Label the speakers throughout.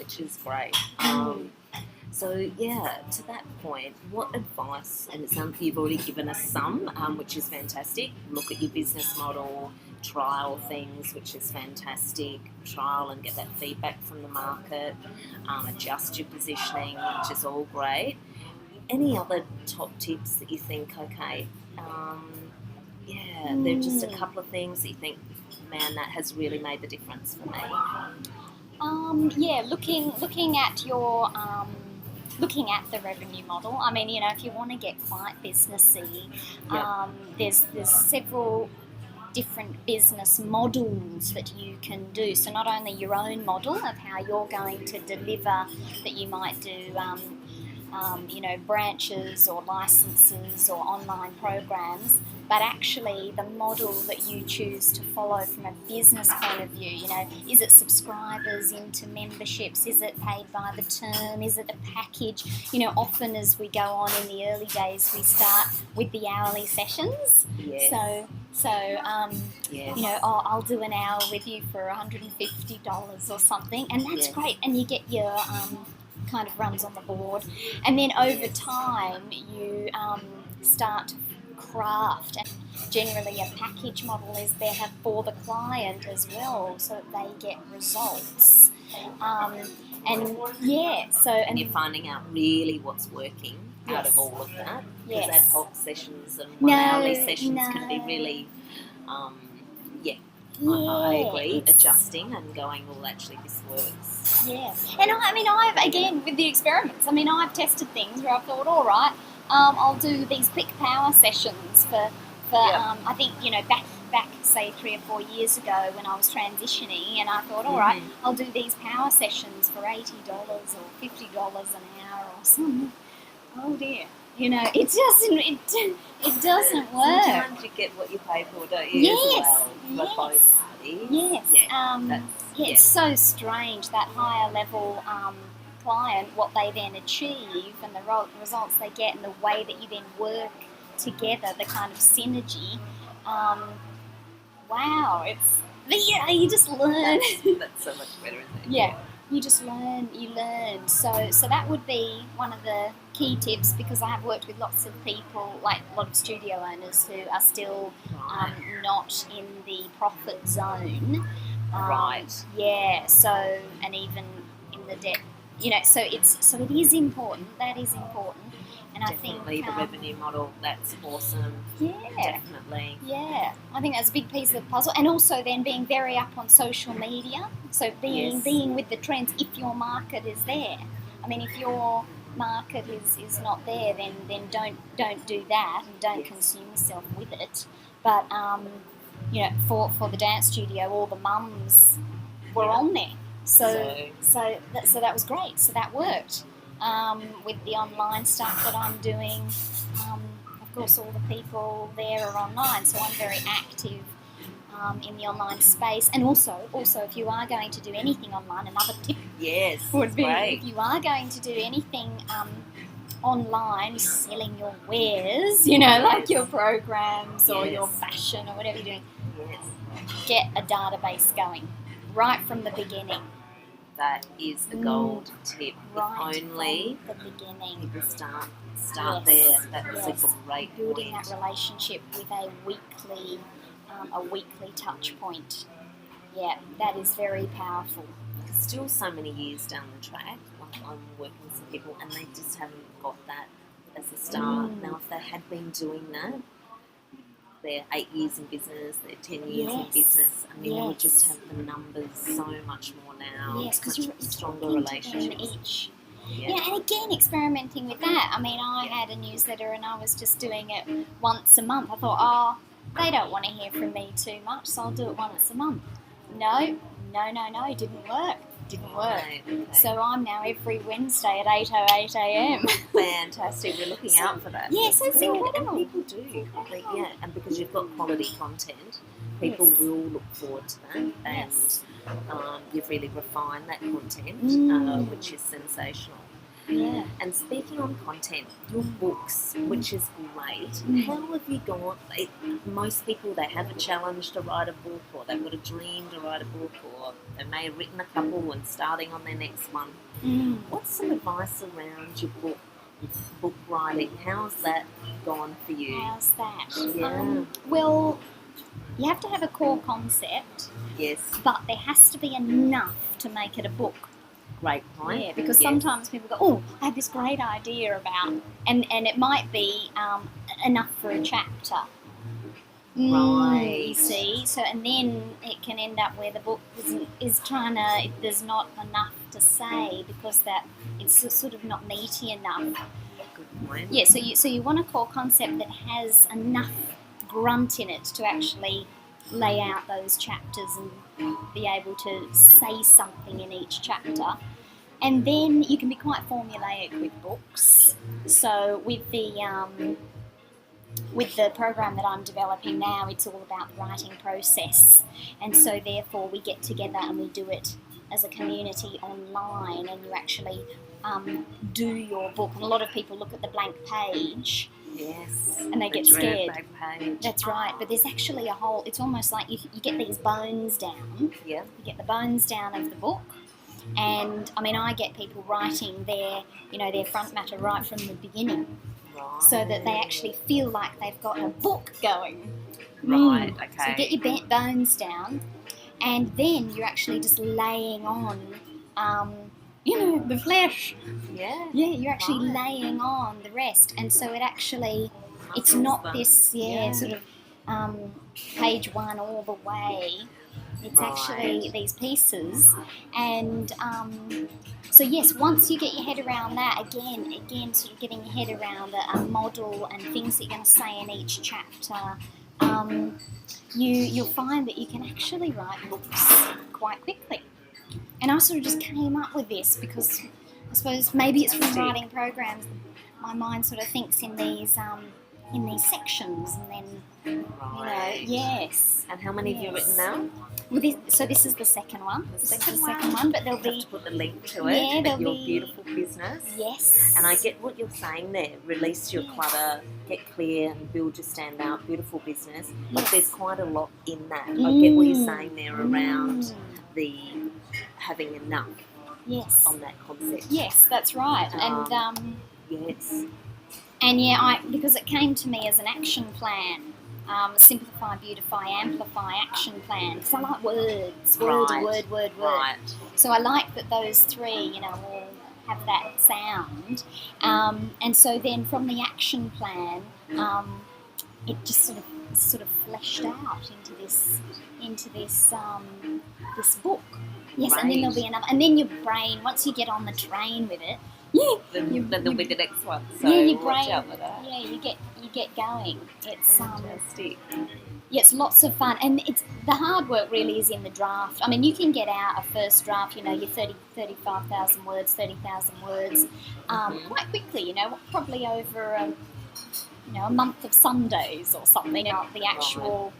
Speaker 1: which is great. So, to that point, what advice, and it sounds you've already given us some, which is fantastic. Look at your business model, trial things, which is fantastic. Trial and get that feedback from the market, adjust your positioning, which is all great. Any other top tips that you think, okay, there are just a couple of things that you think, man, that has really made the difference for me?
Speaker 2: Looking at your looking at the revenue model. I mean, if you want to get quite businessy, there's several different business models that you can do. So not only your own model of how you're going to deliver, that you might do branches or licenses or online programs, but actually the model that you choose to follow from a business point of view. Is it subscribers into memberships? Is it paid by the term? Is it a package? Often as we go on in the early days, we start with the hourly sessions.
Speaker 1: Yes.
Speaker 2: I'll do an hour with you for $150 or something, and that's great. And you get your kind of runs on the board, and then over time you start to craft, and generally a package model is there for the client as well, so that they get results. And you're finding out really what's working out of all of that, because ad hoc sessions and one-hourly sessions can be really I agree, adjusting and going, well, actually this works. Yeah, and I've, again, with the experiments, I've tested things where I've thought, all right, I'll do these quick power sessions for I think, back say 3 or 4 years ago when I was transitioning, and I thought, all right, I'll do these power sessions for $80 or $50 an hour or something. Oh dear. It doesn't work.
Speaker 1: Sometimes you get what you pay for, don't you?
Speaker 2: Yes.
Speaker 1: Both parties.
Speaker 2: Yes. It's so strange, that higher level client, what they then achieve and the results they get, and the way that you then work together, the kind of synergy. Wow, you just learn.
Speaker 1: That's so much better, isn't it?
Speaker 2: Yeah. You just learn. So that would be one of the key tips, because I have worked with lots of people, like a lot of studio owners who are still not in the profit zone.
Speaker 1: Right.
Speaker 2: Yeah. So, and even in the debt, so it is important. That is important. And
Speaker 1: definitely,
Speaker 2: I think
Speaker 1: the revenue model, that's awesome.
Speaker 2: Yeah.
Speaker 1: Definitely.
Speaker 2: Yeah. I think that's a big piece of the puzzle. And also then being very up on social media. So being with the trends, if your market is there. If your market is not there, then don't do that, and don't consume yourself with it. But for the dance studio, all the mums were on there. So that was great. So that worked. With the online stuff that I'm doing, of course, all the people there are online, so I'm very active in the online space. And also, if you are going to do anything online, another tip would be, if you are going to do anything online, selling your wares, like your programs or your fashion or whatever you're doing, get a database going right from the beginning.
Speaker 1: That is the gold tip.
Speaker 2: Right
Speaker 1: if only
Speaker 2: from the beginning.
Speaker 1: People start there. That's a great
Speaker 2: building
Speaker 1: point.
Speaker 2: that relationship with a weekly touch point. Yeah, that is very powerful.
Speaker 1: There's still so many years down the track. I'm working with some people, and they just haven't got that as a start. Now, if they had been doing that, they're 8 years in business, they're 10 years in business. They would just have the numbers so much more now.
Speaker 2: Yes, because you're
Speaker 1: stronger relationships.
Speaker 2: Each. Yeah, and again, experimenting with that. I had a newsletter, and I was just doing it once a month. I thought, they don't want to hear from me too much, so I'll do it once a month. No, didn't work.
Speaker 1: Right, okay.
Speaker 2: So I'm now every Wednesday at 8:08 a.m.
Speaker 1: Fantastic. We're looking out for that.
Speaker 2: Yeah, so it's incredible.
Speaker 1: And people do. And because you've got quality content, people will look forward to that. And you've really refined that content, which is sensational.
Speaker 2: Yeah.
Speaker 1: And speaking on content, your books, which is great, how have you gone? Most people, they have a challenge to write a book, or they've got a dream to write a book, or they may have written a couple and starting on their next one. What's some advice around your book writing? How's that gone for you?
Speaker 2: How's that?
Speaker 1: Yeah.
Speaker 2: Well, you have to have a core concept,
Speaker 1: Yes.
Speaker 2: but there has to be enough to make it a book.
Speaker 1: Great point.
Speaker 2: Yeah, because sometimes people go, oh, I had this great idea about, and it might be enough for a chapter.
Speaker 1: Right.
Speaker 2: You see, so and then it can end up where the book there's not enough to say because that it's sort of not meaty enough.
Speaker 1: Good point.
Speaker 2: Yeah, so you want a core concept that has enough grunt in it to actually lay out those chapters and be able to say something in each chapter. And then you can be quite formulaic with books. So with the program that I'm developing now, it's all about the writing process. And so therefore we get together and we do it as a community online, and you actually do your book. And a lot of people look at the blank page.
Speaker 1: Yes.
Speaker 2: And they get scared.
Speaker 1: Page.
Speaker 2: That's right. But there's actually a whole, it's almost like you get these bones down.
Speaker 1: Yeah.
Speaker 2: You get the bones down of the book. And I mean, I get people writing their front matter right from the beginning.
Speaker 1: Right.
Speaker 2: So that they actually feel like they've got a book going.
Speaker 1: Right, okay.
Speaker 2: So you get your bones down, and then you're actually just laying on, the flesh.
Speaker 1: Yeah.
Speaker 2: Yeah, you're actually laying on the rest. And so it's not this, sort of page one all the way. It's actually these pieces. And so yes, once you get your head around that, again, sort of getting your head around a model and things that you're going to say in each chapter, you'll find that you can actually write books quite quickly. And I sort of just came up with this because I suppose maybe it's from writing programs. My mind sort of thinks in these sections, and then yes.
Speaker 1: And how many have you written now?
Speaker 2: Well, this is the second one. This is the second one, but there'll
Speaker 1: You have
Speaker 2: be
Speaker 1: to put the link to it.
Speaker 2: Yeah, there'll
Speaker 1: your
Speaker 2: be
Speaker 1: beautiful business.
Speaker 2: Yes.
Speaker 1: And I get what you're saying there. Release your clutter, get clear, and build your standout. Beautiful business. But there's quite a lot in that. I get what you're saying there around the having enough.
Speaker 2: Yes.
Speaker 1: On that concept.
Speaker 2: Yes, that's right. And
Speaker 1: yes.
Speaker 2: And because it came to me as an action plan. Simplify, beautify, amplify action plan. Because I like words. Word.
Speaker 1: Right.
Speaker 2: So I like that those three, all have that sound. And so then from the action plan, it just sort of fleshed out into this book. Yes,
Speaker 1: right.
Speaker 2: And then there'll be another. And then your brain, once you get on the train with it,
Speaker 1: then there'll be the next one. So
Speaker 2: your
Speaker 1: watch
Speaker 2: brain,
Speaker 1: out for that.
Speaker 2: Yeah, you get going. It's
Speaker 1: fantastic.
Speaker 2: It's lots of fun, and it's the hard work really is in the draft. I mean, you can get out a first draft, your 35,000 words, 30,000 words, quite quickly. Probably over a month of Sundays or something. The actual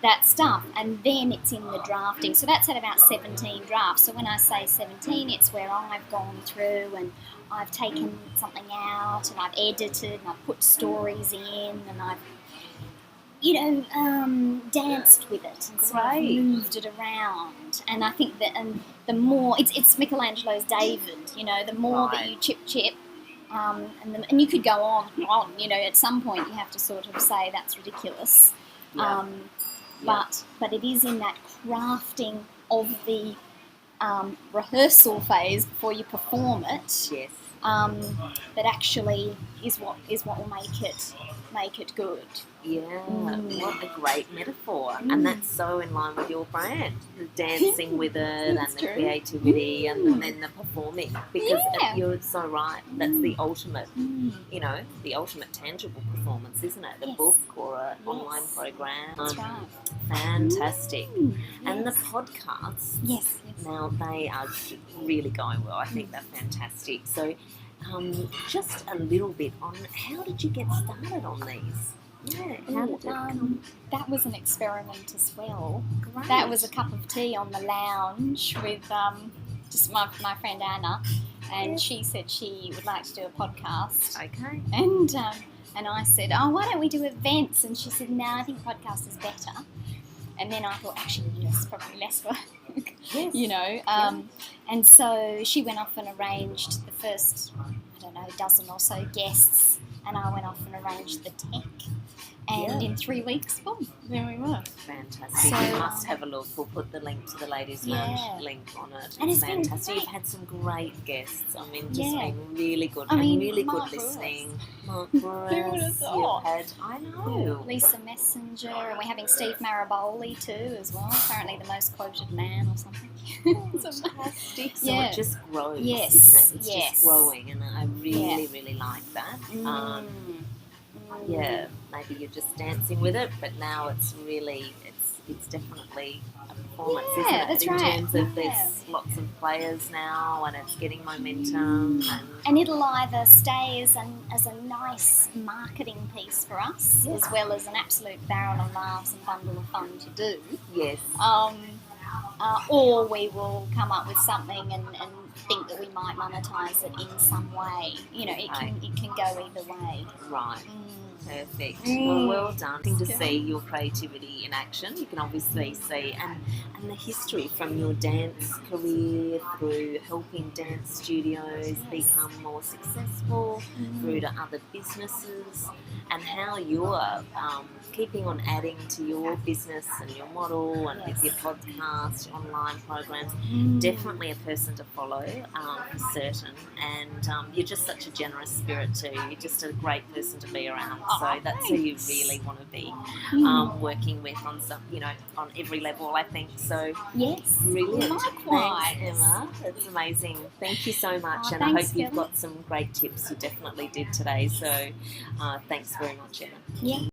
Speaker 2: that stuff, and then it's in the drafting. So that's at about 17 drafts. So when I say 17, it's where I've gone through and I've taken something out and I've edited and I've put stories in and I've danced with it and sort of moved it around. And I think that the more it's Michelangelo's David, the more that you chip and you could go on, at some point you have to sort of say that's ridiculous. But it is in that crafting of the rehearsal phase before you perform it.
Speaker 1: Yes.
Speaker 2: That actually is what will make it good.
Speaker 1: Yeah, what a great metaphor. And that's so in line with your brand. The dancing with it and the creativity and then the performing. Because you're so right. That's the ultimate, the ultimate tangible performance, isn't it? The book or an online program.
Speaker 2: That's right.
Speaker 1: Fantastic. And the podcasts, now they are really going well. I think they're fantastic. So just a little bit on how did you get started on these? Yeah, how did it come?
Speaker 2: That was an experiment as well.
Speaker 1: Great.
Speaker 2: That was a cup of tea on the lounge with just my friend Anna, and she said she would like to do a podcast.
Speaker 1: Okay.
Speaker 2: And I said, oh, why don't we do events? And she said, no, I think podcast is better. And then I thought, actually, yes, probably less work,
Speaker 1: Yes.
Speaker 2: you know. And so she went off and arranged the first, I don't know, dozen or so guests, and I went off and arranged the tech. And in 3 weeks, boom, there we were.
Speaker 1: Fantastic.
Speaker 2: So,
Speaker 1: you must have a look. We'll put the link to the Ladies Lounge link on it.
Speaker 2: And
Speaker 1: It's
Speaker 2: it's been
Speaker 1: fantastic.
Speaker 2: great.
Speaker 1: You've had some great guests. I mean, just
Speaker 2: Yeah.
Speaker 1: been really good.
Speaker 2: I mean,
Speaker 1: and really
Speaker 2: Mark
Speaker 1: good
Speaker 2: Bruce.
Speaker 1: listening. Mark Bruce.
Speaker 2: Who would have thought?
Speaker 1: You've had, I know.
Speaker 2: Lisa Messenger, and we're having Steve Maraboli too as well. Apparently the most quoted man or something.
Speaker 1: Fantastic. So
Speaker 2: Yeah.
Speaker 1: it just grows,
Speaker 2: Yes,
Speaker 1: isn't it? It's
Speaker 2: yes.
Speaker 1: just growing, and I really, really like that. Yeah, maybe you're just dancing with it, but now it's really, it's definitely a performance,
Speaker 2: Yeah,
Speaker 1: isn't it?
Speaker 2: that's
Speaker 1: in
Speaker 2: right.
Speaker 1: terms of
Speaker 2: Yeah.
Speaker 1: there's lots of players now, and it's getting momentum.
Speaker 2: And it'll either stay as a nice marketing piece for us, as well as an absolute barrel of laughs and bundle of fun to do.
Speaker 1: Yes.
Speaker 2: Or we will come up with something and think that we might monetize it in some way. You know, it can go either way.
Speaker 1: Right. Perfect. Well done. To see your creativity in action. You can obviously see and the history from your dance career through helping dance studios become more successful, through to other businesses, and how you're keeping on adding to your business and your model and with your podcast, online programs. Definitely a person to follow, for certain. And you're just such a generous spirit too. You're just a great person to be around. So that's who you really want to be working with on some, on every level, I think. So
Speaker 2: yes,
Speaker 1: brilliant.
Speaker 2: Likewise.
Speaker 1: Thanks, Emma. That's amazing. Thank you so much, and
Speaker 2: thanks,
Speaker 1: I hope you've
Speaker 2: Kellie.
Speaker 1: got some great tips. You definitely did today. So thanks very much, Emma.
Speaker 2: Yeah.